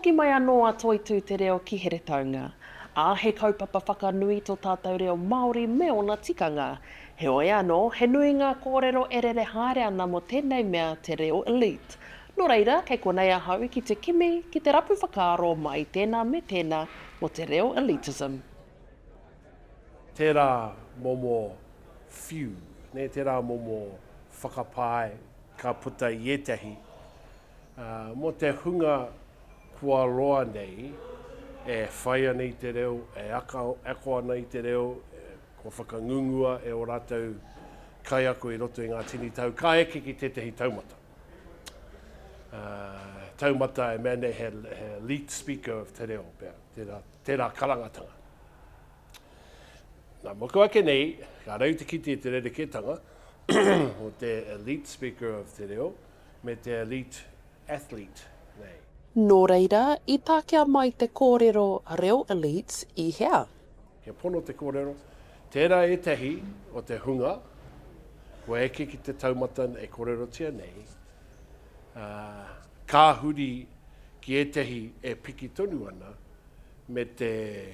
Hoki mai anō a Toitu Te Reo ki here taunga. A he kaupapa whakanui tō tātou reo Māori me ona tikanga. He oi anō, he nui ngā kōrero erere haere ana mo tēnei mea te Reo Elite. Nō reira, kei konei ahau ki te kimi, ki te rapu whakaaro mai tēnā me tēnā mo te Reo Elitism. Tērā momo whiu, tērā momo whakapai ka puta i etahi. Mo te hunga kua roa nei, e whaia nei te reo, e akoa nei te reo, ko whakangungua e o rātou kai ako i roto i ngā tini tau, ka eke ki tētahi taumata. Taumata e mene he lead speaker of te reo, tērā karangatanga. Nā moko ake nei, ka rau te kiti te rereketanga, o te elite speaker of te reo, me te elite athlete nei. Nō reira, I tākea mai te kōrero Reo Elites I hea. Kia pono te kōrero, tērā etahi o te hunga, ko eke ki te taumata e kōrero tia nei, ka huri ki etahi e piki tonu ana, me te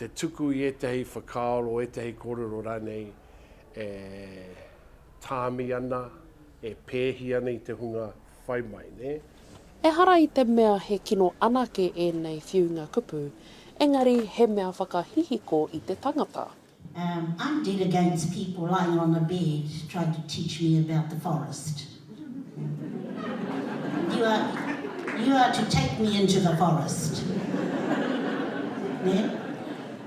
tuku I etahi whakaaro, etahi kōrero rānei, e tāmi ana, e pēhi ana I te hunga whai mai, ne? E hara I te mea he kino anake e nei whiunga kupu, engari he mea whakahihiko I te tangata. I'm dead against people lying on the bed trying to teach me about the forest. You are to take me into the forest. Yeah?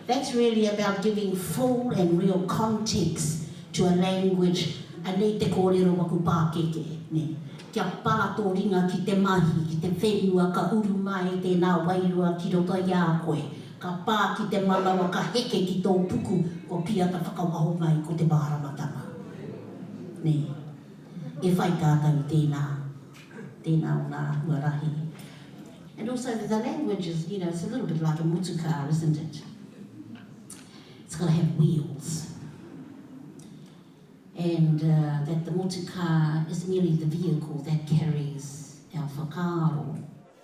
That's really about giving full and real context to a language anei te kōrero waku pākeke. Ne? Kia pāto ringa ki te mahi, ki te whenua, ka uru mai tēnā wairua ki roto I a koe. Ka pā ki te malawa, ka heke ki tō puku, ko pia ta whakawaho mai ko te maharamatanga. Ne, e whai tātou tēnā o nā huarahi. And also the language is, it's a little bit like a mutuka, isn't it? It's got to have wheels. And that the motuka is merely the vehicle that carries our whakaaro.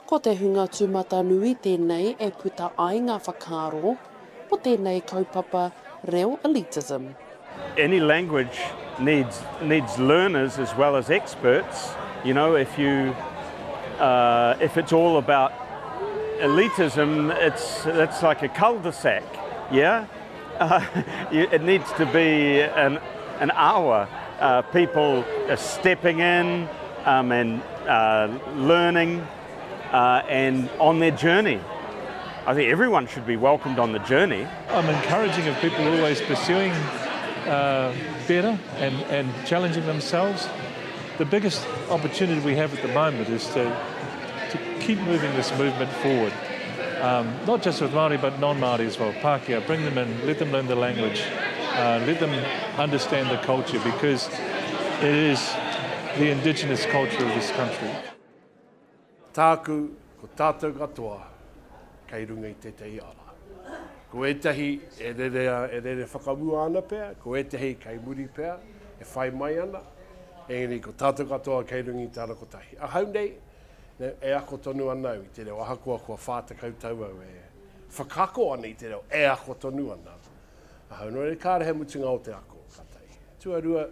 Ko te hunga tūmata nui tēnei e puta ai ngā whakaaro, po tēnei kaupapa Reo Elitism. Any language needs learners as well as experts. You know, if it's all about elitism, it's like a cul-de-sac, yeah? It needs to be an hour, people stepping in and learning and on their journey. I think everyone should be welcomed on the journey. I'm encouraging of people always pursuing better and challenging themselves. The biggest opportunity we have at the moment is to keep moving this movement forward. Not just with Māori, but non-Māori as well. Pākehā, bring them in, let them learn the language, let them understand the culture, because it is the indigenous culture of this country. Tāku, ko tātou katoa, kei runga I tētahi ara. Ko etahi e rere whakamua ana pēr, ko etahi kei muri pēr, e whai mai ana, engari ko tātou katoa kei runga I tāna kotahi. A hau nei, e ako tonu ana I te reo, ahakoa kua whātakau tau au e whakako ana I te reo, e ako tonu ana. A hau no re kārehe mutunga o te ako katai. Tuarua,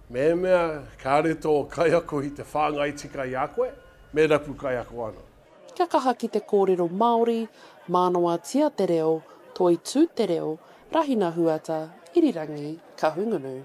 mea kāre tō kai ako I te whāngai tika I a koe, me rapu kai ako ana. Kia kaha ki te kōrero Māori, mānoa tia te reo, Toitu Te Reo, rahina huata, irirangi, ka hungunu.